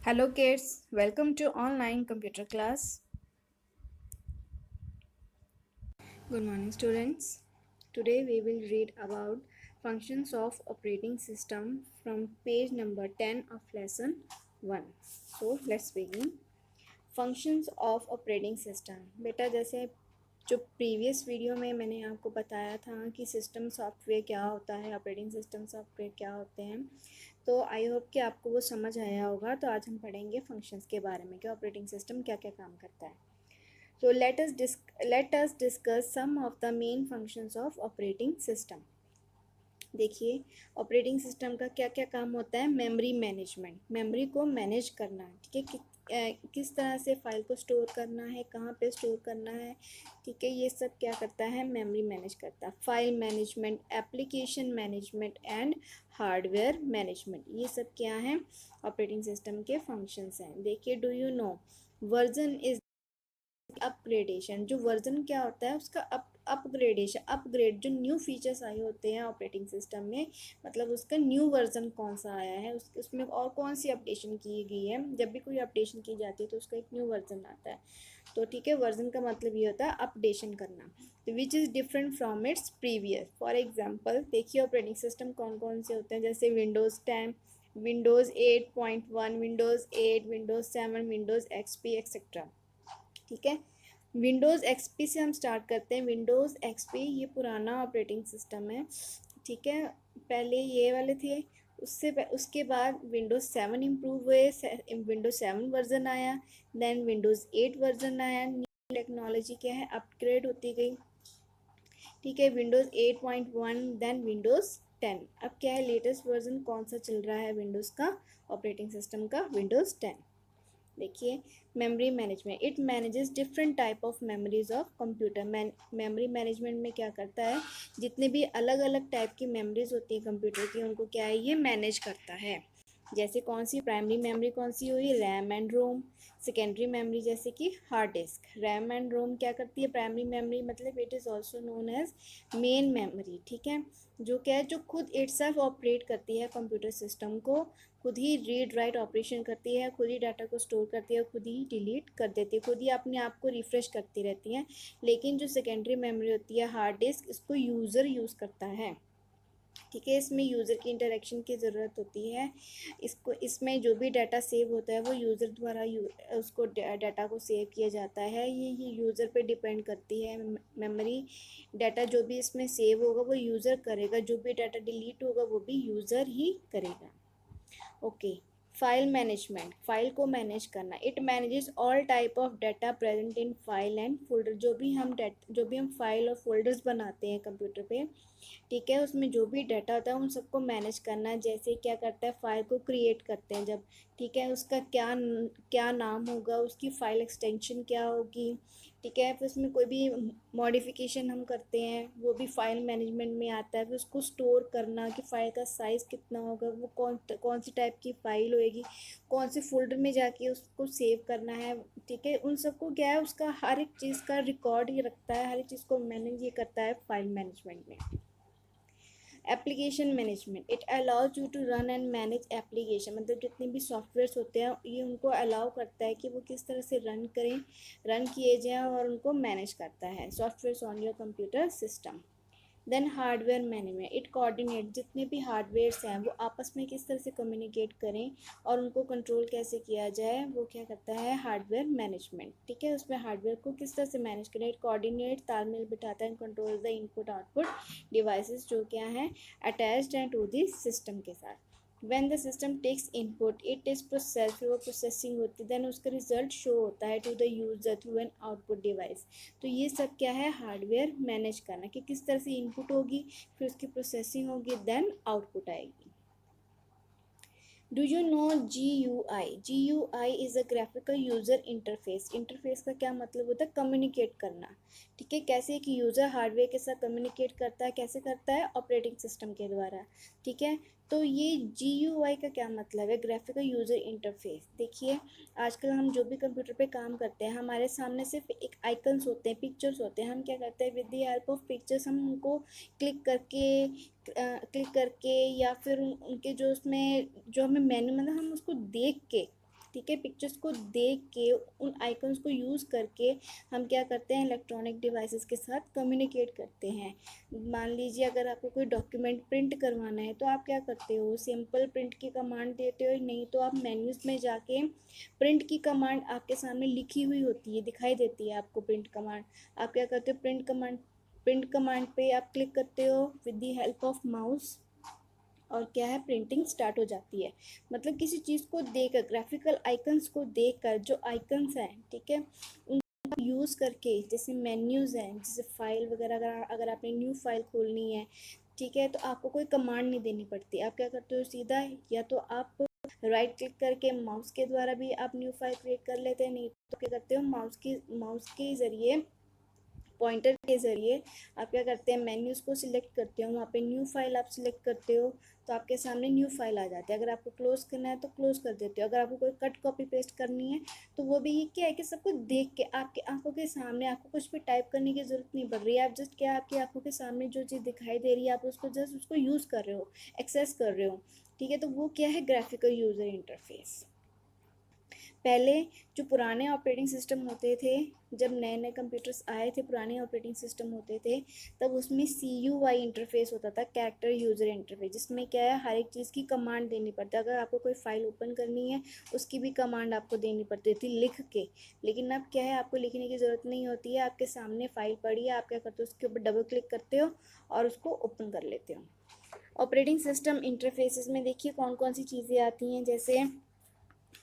Hello kids, welcome to online computer class. Good morning students. Today we will read about functions of operating system from page number 10 of lesson 1. So let's begin. Functions of operating system. बेटा जैसे जो previous video में मैंने आपको बताया था कि system software क्या होता है, ऑपरेटिंग सिस्टम सॉफ्टवेयर क्या होते हैं, तो आई होप कि आपको वो समझ आया होगा। तो आज हम पढ़ेंगे फंक्शंस के बारे में कि ऑपरेटिंग सिस्टम क्या क्या काम करता है। So let us discuss some of the main functions of operating system. देखिए ऑपरेटिंग सिस्टम का क्या क्या काम होता है। मेमोरी मैनेजमेंट, मेमोरी को मैनेज करना, ठीक है, किस तरह से फाइल को स्टोर करना है, कहाँ पे स्टोर करना है, ठीक है, ये सब क्या करता है, मेमोरी मैनेज करता है। File management, application management and hardware management, ये सब क्या है, ऑपरेटिंग सिस्टम के फंक्शंस हैं। देखिए, do you know version is upgradation. जो वर्जन क्या होता है उसका अपग्रेडेशन, अपग्रेड, जो न्यू फीचर्स आए होते हैं ऑपरेटिंग सिस्टम में, मतलब उसका न्यू वर्जन कौन सा आया है, उसमें और कौन सी अपडेशन की गई है। जब भी कोई अपडेशन की जाती है तो उसका एक न्यू वर्जन आता है। तो ठीक है, वर्जन का मतलब ये होता है अपडेशन करना, तो which is different from its previous. For example देखिए ऑपरेटिंग सिस्टम कौन कौन से होते हैं, जैसे Windows 10, Windows 8.1, Windows 8, Windows 7, Windows XP etcetera. ठीक है, विंडोज़ एक्सपी से हम स्टार्ट करते हैं। विंडोज़ एक्सपी ये पुराना ऑपरेटिंग सिस्टम है, ठीक है, पहले ये वाले थे। उसके बाद विंडोज़ 7 इम्प्रूव हुए, विंडोज़ 7 वर्जन आया, देन विंडोज़ 8 वर्जन आया। न्यू टेक्नोलॉजी क्या है, अपग्रेड होती गई, ठीक है, विंडोज़ 8.1, देन विंडोज़ 10। अब क्या है, लेटेस्ट वर्जन कौन सा चल रहा है विंडोज़ का, ऑपरेटिंग सिस्टम का, विंडोज़ 10। देखिए memory management, it manages different type of memories of computer. Memory management में क्या करता है, जितने भी अलग अलग टाइप की मेमोरीज होती है कंप्यूटर की, उनको क्या है, ये मैनेज करता है। जैसे कौन सी प्राइमरी मेमोरी कौन सी हुई, RAM and ROM. Secondary memory जैसे कि hard disk. RAM and ROM क्या करती है, प्राइमरी मेमोरी मतलब it is also known as main memory, ठीक है, जो क्या है, जो खुद इटसेल्फ ऑपरेट करती है कंप्यूटर सिस्टम को, खुद ही रीड राइट ऑपरेशन करती है, खुद ही डाटा को स्टोर करती है, खुद ही डिलीट कर देती है, खुद ही अपने आप को रिफ़्रेश करती रहती है। लेकिन जो सेकेंडरी मेमोरी होती है हार्ड डिस्क, इसको यूज़र यूज़ करता है, ठीक है, इसमें यूज़र की इंटरेक्शन की ज़रूरत होती है। इसमें जो भी डाटा सेव होता है वो यूज़र द्वारा उसको डाटा को सेव किया जाता है। ये यूज़र पे डिपेंड करती है मेमोरी। डाटा जो भी इसमें सेव होगा वो यूज़र करेगा, जो भी डाटा डिलीट होगा वो भी यूज़र ही करेगा। ओके, फाइल मैनेजमेंट, फाइल को मैनेज करना। It manages all type of data present in file and folder. जो भी हम फाइल और फोल्डर्स बनाते हैं कंप्यूटर पे, ठीक है, उसमें जो भी डाटा होता है उन सबको मैनेज करना है। जैसे क्या करता है, फाइल को क्रिएट करते हैं जब, ठीक है, उसका क्या क्या नाम होगा, उसकी फाइल एक्सटेंशन क्या होगी, ठीक है, फिर उसमें कोई भी मॉडिफिकेशन हम करते हैं वो भी फाइल मैनेजमेंट में आता है। फिर उसको स्टोर करना कि फ़ाइल का साइज़ कितना होगा, वो कौन सी टाइप की फ़ाइल होएगी, कौन से फोल्डर में जाके उसको सेव करना है, ठीक है, उन सबको क्या है, उसका हर एक चीज़ का रिकॉर्ड ये रखता है, हर एक चीज़ को मैनेज ये करता है फाइल मैनेजमेंट में। Application management, it allows you to run and manage application, मतलब जितने भी सॉफ्टवेयर्स होते हैं ये उनको अलाउ करता है कि वो किस तरह से रन करें, रन किए जाएँ, और उनको मैनेज करता है softwares on your computer system. Then hardware management, it coordinate, जितने भी हार्डवेयर्स हैं वो आपस में किस तरह से कम्युनिकेट करें और उनको कंट्रोल कैसे किया जाए, वो क्या करता है, हार्डवेयर मैनेजमेंट, ठीक है, उसमें हार्डवेयर को किस तरह से मैनेज करें। इट कोऑर्डिनेट, तालमेल बिठाता है, control the input output devices जो क्या हैं अटैच्ड हैं टू द सिस्टम के साथ। when the system takes input it is processed, फिर वो प्रोसेसिंग होती है, देन उसका रिजल्ट शो होता है to the user through an output device. तो ये सब क्या है, हार्डवेयर मैनेज करना, कि किस तरह से इनपुट होगी, फिर उसकी प्रोसेसिंग होगी, देन आउटपुट आएगी। Do you know GUI? GUI is a graphical user interface. Interface का क्या मतलब होता है, कम्युनिकेट करना, ठीक है, कैसे एक यूज़र हार्डवेयर के साथ कम्युनिकेट करता है, कैसे करता है, ऑपरेटिंग सिस्टम के द्वारा, ठीक है। तो ये GUI का क्या मतलब है, ग्राफिकल यूज़र इंटरफेस। देखिए आजकल हम जो भी कंप्यूटर पे काम करते हैं हमारे सामने सिर्फ एक आइकन्स होते हैं, पिक्चर्स होते हैं, हम क्या करते हैं, with the help of pictures हम उनको क्लिक करके या फिर उनके जो उसमें जो हमें मेन्यू, मतलब हम उसको देख के, ठीक है। पिक्चर्स को देख के, उन आइकन्स को यूज़ करके हम क्या करते हैं, इलेक्ट्रॉनिक डिवाइसेस के साथ कम्युनिकेट करते हैं। मान लीजिए अगर आपको कोई डॉक्यूमेंट प्रिंट करवाना है तो आप क्या करते हो, सिंपल प्रिंट की कमांड देते हो, नहीं तो आप मेन्यूज में जाके प्रिंट की कमांड आपके सामने लिखी हुई होती है, दिखाई देती है आपको प्रिंट कमांड। आप क्या करते हो, प्रिंट कमांड पे आप क्लिक करते हो with the help of mouse, और क्या है, प्रिंटिंग स्टार्ट हो जाती है। मतलब किसी चीज़ को देखकर, ग्राफिकल आइकन्स को देखकर, जो आइकन्स हैं, ठीक है, उनको यूज़ करके, जैसे मेन्यूज़ हैं, जैसे फाइल वगैरह, अगर आपने न्यू फाइल खोलनी है, ठीक है, तो आपको कोई कमांड नहीं देनी पड़ती। आप क्या करते हो, सीधा या तो आप राइट क्लिक करके माउस के द्वारा भी आप न्यू फाइल क्रिएट कर लेते हैं, नहीं तो क्या करते हो, माउस के ज़रिए, पॉइंटर के ज़रिए आप क्या करते हैं, मेन्यूज़ को सिलेक्ट करते हो, वहाँ पे न्यू फाइल आप सिलेक्ट करते हो, तो आपके सामने न्यू फाइल आ जाती है। अगर आपको क्लोज करना है तो क्लोज कर देते हो। अगर आपको कोई कट कॉपी पेस्ट करनी है तो वो भी, ये क्या है कि सब कुछ देख के आपके आंखों के सामने, आपको कुछ भी टाइप करने की ज़रूरत नहीं पड़ रही है। आप जस्ट क्या, आपकी आंखों के सामने जो चीज़ दिखाई दे रही है, आप उसको जस्ट उसको यूज़ कर रहे हो, एक्सेस कर रहे हो, ठीक है। तो वो क्या है, ग्राफिकल यूज़र इंटरफेस। पहले जो पुराने ऑपरेटिंग सिस्टम होते थे, जब नए नए कंप्यूटर्स आए थे, पुराने ऑपरेटिंग सिस्टम होते थे, तब उसमें CUI इंटरफेस होता था, कैरेक्टर यूज़र इंटरफेस, जिसमें क्या है, हर एक चीज़ की कमांड देनी पड़ती है। अगर आपको कोई फाइल ओपन करनी है उसकी भी कमांड आपको देनी पड़ती थी लिख के। लेकिन अब क्या है, आपको लिखने की ज़रूरत नहीं होती है, आपके सामने फाइल पड़ी है, आप क्या करते हो, उसके ऊपर डबल क्लिक करते हो और उसको ओपन कर लेते हो। ऑपरेटिंग सिस्टम इंटरफेसेस में देखिए कौन कौन सी चीज़ें आती हैं, जैसे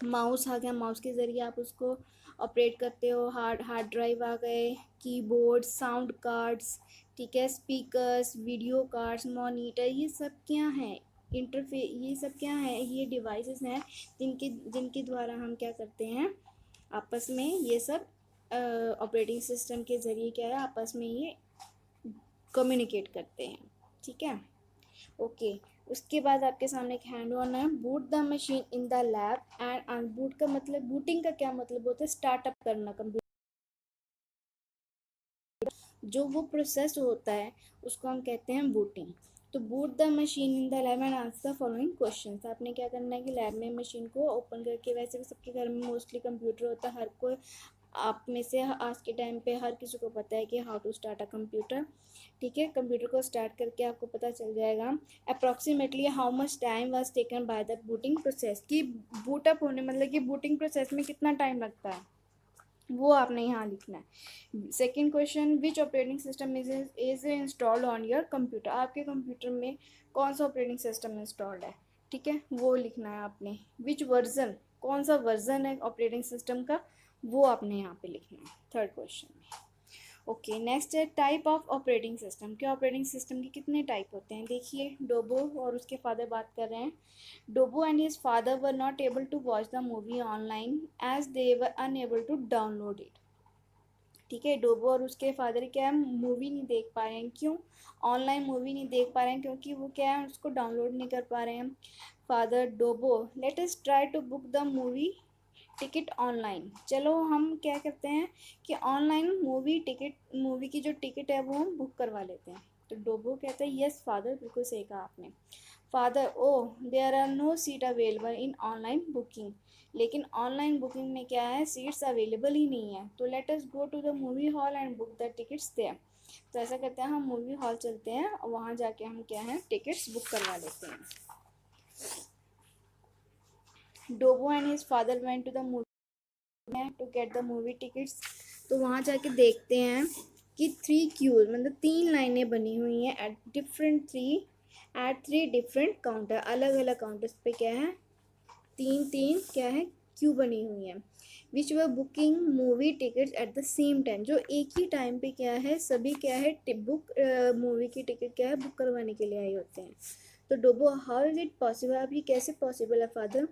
माउस आ गया, माउस के ज़रिए आप उसको ऑपरेट करते हो। हार्ड ड्राइव आ गए, कीबोर्ड, साउंड कार्ड्स, ठीक है, स्पीकर्स, वीडियो कार्ड्स, मॉनिटर, ये सब क्या हैं, ये सब क्या है, ये डिवाइसेस हैं जिनके जिनके द्वारा हम क्या करते हैं, आपस में ये सब ऑपरेटिंग सिस्टम के ज़रिए क्या है, आपस में ये कम्युनिकेट करते हैं, ठीक है। ओके, उसके बाद आपके सामने एक हैंड ऑन है, boot the machine in the lab and unboot का मतलब, बूटिंग का क्या मतलब होता है, स्टार्टअप करना कंप्यूटर, जो वो प्रोसेस होता है उसको हम कहते हैं बूटिंग। तो boot the machine in the lab and answer the following question. आपने क्या करना है कि लैब में मशीन को ओपन करके, वैसे भी सबके घर में मोस्टली कंप्यूटर होता है, हर कोई आप में से आज के टाइम पे हर किसी को पता है कि how to start a computer, ठीक है। कंप्यूटर को स्टार्ट करके आपको पता चल जाएगा approximately how much time was taken by the booting process, कि बूटअप होने, मतलब कि बूटिंग प्रोसेस में कितना टाइम लगता है, वो आपने यहाँ लिखना है। Second question, which operating system is installed on your computer, आपके कंप्यूटर में कौन सा ऑपरेटिंग सिस्टम इंस्टॉल्ड है, ठीक है, वो लिखना है आपने। विच वर्जन, कौन सा वर्जन है ऑपरेटिंग सिस्टम का, वो आपने यहाँ पे लिखना है थर्ड क्वेश्चन में। ओके, नेक्स्ट है टाइप ऑफ ऑपरेटिंग सिस्टम, क्या ऑपरेटिंग सिस्टम के कितने टाइप होते हैं, देखिए डोबो और उसके फादर बात कर रहे हैं। Dobo and his father were not able to watch the movie online as they were unable to download it, ठीक है। डोबो और उसके फादर क्या है, मूवी नहीं देख पा रहे हैं, क्यों, ऑनलाइन मूवी नहीं देख पा रहे हैं क्योंकि वो क्या है, उसको डाउनलोड नहीं कर पा रहे हैं। फादर डोबो, let us try to book the movie ticket online, चलो हम क्या करते हैं कि ऑनलाइन मूवी की जो टिकट है वो हम बुक करवा लेते हैं। तो डोबो कहते हैं यस फादर, बिल्कुल सही कहा आपने। Father, oh there are no seat available in online booking, लेकिन ऑनलाइन बुकिंग में क्या है, सीट्स अवेलेबल ही नहीं है, तो let us go to the movie hall and book the tickets there. तो ऐसा करते हैं, हम मूवी हॉल चलते हैं और वहाँ जाके हम क्या है, टिकट्स बुक करवा लेते हैं। Dobo and his father went to the movie to get the movie tickets, तो वहाँ जाके देखते हैं कि 3 क्यूज, मतलब 3 लाइनें बनी हुई हैं एट थ्री डिफरेंट काउंटर, अलग अलग काउंटर्स पे क्या है, 3 क्या है, क्यू बनी हुई है। Which were booking movie tickets at the same time, जो एक ही टाइम पे क्या है, सभी क्या है, मूवी की टिकट क्या है, बुक करवाने के लिए आए होते हैं। तो डोबो, हाउ इज इट पॉसिबल, अब ये कैसे पॉसिबल है father,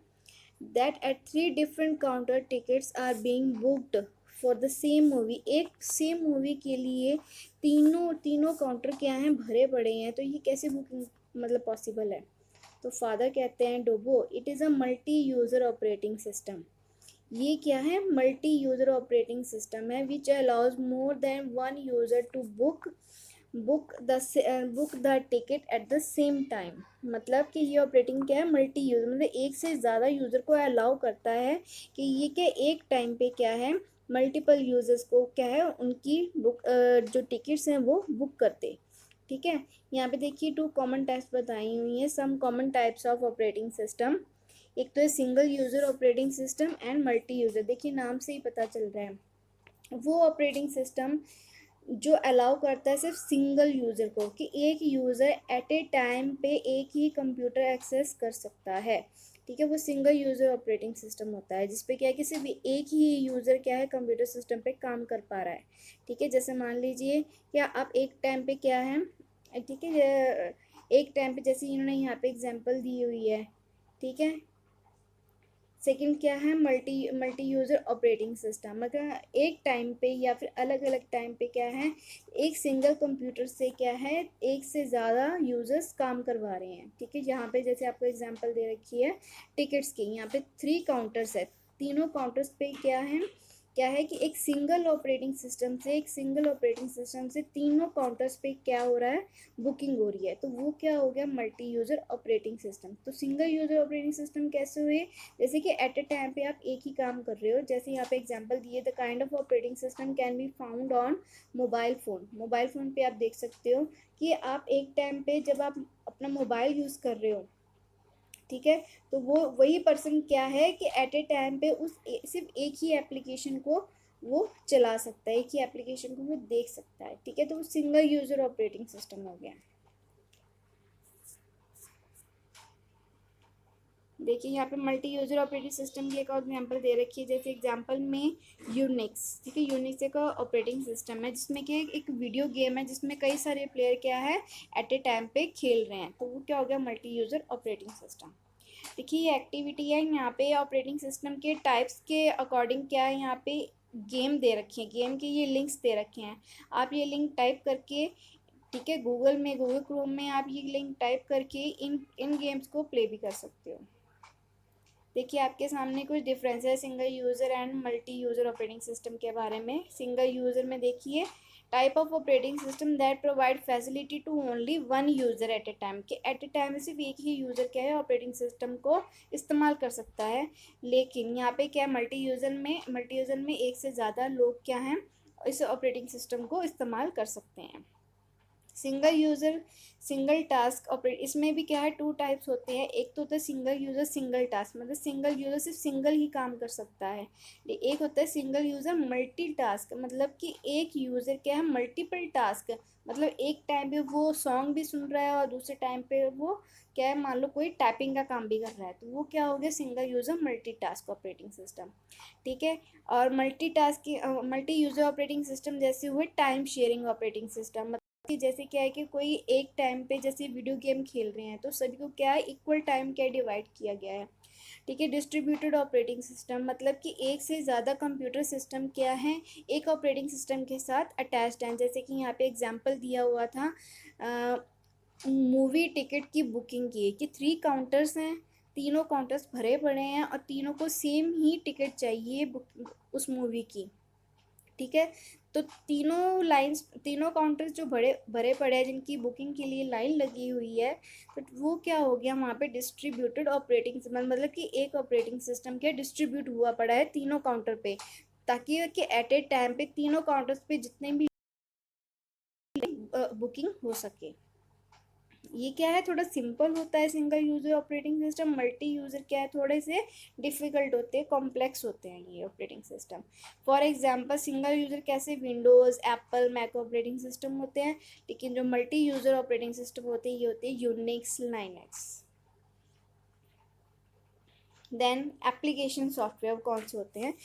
that at 3 different counter tickets are being booked for the same movie, एक सेम मूवी के लिए तीनों काउंटर क्या हैं, भरे पड़े हैं, तो ये कैसे बुकिंग मतलब पॉसिबल है। तो फादर कहते हैं Dobo, it is a multi user operating system, ये क्या है, मल्टी यूज़र ऑपरेटिंग सिस्टम है, which allows more than one user to book book the ticket at the same time. मतलब कि ये ऑपरेटिंग क्या है, मल्टी यूज़र, मतलब एक से ज़्यादा यूज़र को अलाउ करता है कि ये क्या एक टाइम पे क्या है मल्टीपल यूजर्स को क्या है उनकी बुक जो टिकट्स हैं वो बुक करते। ठीक है, यहाँ पे देखिए 2 कॉमन टाइप्स बताई हुई हैं, some common types of operating system. एक तो है single user operating system and multi user. देखिए नाम से ही पता चल रहा है वो ऑपरेटिंग सिस्टम जो अलाउ करता है सिर्फ सिंगल यूज़र को, कि एक यूज़र एट ए टाइम पे एक ही कंप्यूटर एक्सेस कर सकता है। ठीक है, वो सिंगल यूज़र ऑपरेटिंग सिस्टम होता है जिसपे क्या है कि सिर्फ एक ही यूज़र क्या है कंप्यूटर सिस्टम पे काम कर पा रहा है। ठीक है, जैसे मान लीजिए क्या आप एक टाइम पे क्या है, ठीक है, एक टाइम पे जैसे इन्होंने यहाँ पे एग्जांपल दी हुई है। ठीक है, सेकंड क्या है multi multi user operating system, मतलब एक टाइम पे या फिर अलग अलग टाइम पे क्या है एक सिंगल कंप्यूटर से क्या है एक से ज़्यादा यूज़र्स काम करवा रहे हैं। ठीक है, यहाँ पे जैसे आपको एग्जांपल दे रखी है टिकट्स की, यहाँ पे 3 काउंटर्स है, तीनों काउंटर्स पे क्या है कि एक सिंगल ऑपरेटिंग सिस्टम से तीनों काउंटर्स पे क्या हो रहा है बुकिंग हो रही है, तो वो क्या हो गया मल्टी यूज़र ऑपरेटिंग सिस्टम। तो सिंगल यूज़र ऑपरेटिंग सिस्टम कैसे हुए, जैसे कि एट ए टाइम पे आप एक ही काम कर रहे हो। जैसे यहाँ पे एग्जांपल दिए, the kind of operating system can be found on mobile phone पे आप देख सकते हो कि आप एक टाइम पे जब आप अपना मोबाइल यूज़ कर रहे हो, ठीक है, तो वो वही पर्सन क्या है कि एट ए टाइम पे सिर्फ एक ही एप्लीकेशन को वो चला सकता है, एक ही एप्लीकेशन को वो देख सकता है। ठीक है, तो वो सिंगल यूज़र ऑपरेटिंग सिस्टम हो गया। देखिए यहाँ पे मल्टी यूजर ऑपरेटिंग सिस्टम की एक और एग्जाम्पल दे रखी है, जैसे एग्जाम्पल में यूनिक्स। ठीक है, यूनिक्स एक ऑपरेटिंग सिस्टम है जिसमें कि एक वीडियो गेम है जिसमें कई सारे प्लेयर क्या है एट ए टाइम पे खेल रहे हैं, तो वो क्या हो गया मल्टी यूजर ऑपरेटिंग सिस्टम। देखिए ये एक्टिविटी है, यहाँ पे ऑपरेटिंग सिस्टम के टाइप्स के अकॉर्डिंग क्या है यहाँ पे गेम दे रखे हैं, गेम के ये लिंक्स दे रखे हैं। आप ये लिंक टाइप करके, ठीक है, गूगल क्रोम में आप ये लिंक टाइप करके इन इन गेम्स को प्ले भी कर सकते हो। देखिए आपके सामने कुछ डिफरेंस है single user and multi user operating system के बारे में। सिंगल यूज़र में देखिए type of operating system that provide facility to only one user at a time, कि एट ए टाइम सिर्फ एक ही यूज़र क्या है ऑपरेटिंग सिस्टम को इस्तेमाल कर सकता है। लेकिन यहाँ पे क्या मल्टी यूज़र में एक से ज़्यादा लोग क्या हैं इस ऑपरेटिंग सिस्टम को इस्तेमाल कर सकते हैं। Single user single task operate, इसमें भी क्या है 2 टाइप्स होते हैं। एक तो होता है सिंगल यूज़र सिंगल टास्क, मतलब सिंगल यूज़र सिर्फ सिंगल ही काम कर सकता है। एक होता है सिंगल यूज़र मल्टी टास्क, मतलब कि एक यूज़र क्या है मल्टीपल टास्क, मतलब एक टाइम पे वो सॉन्ग भी सुन रहा है और दूसरे टाइम पे वो क्या है मान लो कोई टाइपिंग का काम भी कर रहा है, तो वो क्या हो गया single user multi task operating system. ठीक है, और मल्टी यूज़र ऑपरेटिंग सिस्टम जैसे हुए टाइम शेयरिंग ऑपरेटिंग सिस्टम, कि जैसे क्या है कि कोई एक टाइम पे जैसे वीडियो गेम खेल रहे हैं तो सभी को क्या है इक्वल टाइम क्या डिवाइड किया गया है। ठीक है, डिस्ट्रीब्यूटेड ऑपरेटिंग सिस्टम, मतलब कि एक से ज़्यादा कंप्यूटर सिस्टम क्या है एक ऑपरेटिंग सिस्टम के साथ अटैच्ड हैं। जैसे कि यहाँ पे एग्जांपल दिया हुआ था मूवी टिकट की बुकिंग की, कि 3 काउंटर्स हैं, तीनों काउंटर्स भरे पड़े हैं और तीनों को सेम ही टिकट चाहिए उस मूवी की। ठीक है, तो तीनों काउंटर्स जो बड़े भरे पड़े हैं जिनकी बुकिंग के लिए लाइन लगी हुई है, बट वो क्या हो गया वहाँ पे डिस्ट्रीब्यूटेड ऑपरेटिंग मतलब कि एक ऑपरेटिंग सिस्टम क्या डिस्ट्रीब्यूट हुआ पड़ा है तीनों काउंटर पे, ताकि कि एट ए टाइम पे तीनों काउंटर्स पे जितने भी बुकिंग हो सके। ये क्या है थोड़ा सिंपल होता है single user operating system, multi user क्या है थोड़े से डिफिकल्ट होते हैं, कॉम्प्लेक्स होते हैं ये operating system. For example single user कैसे Windows Apple Mac operating system होते हैं, लेकिन जो मल्टी यूजर ऑपरेटिंग सिस्टम होते हैं ये होते हैं Unix Linux. Then application software कौन से होते हैं,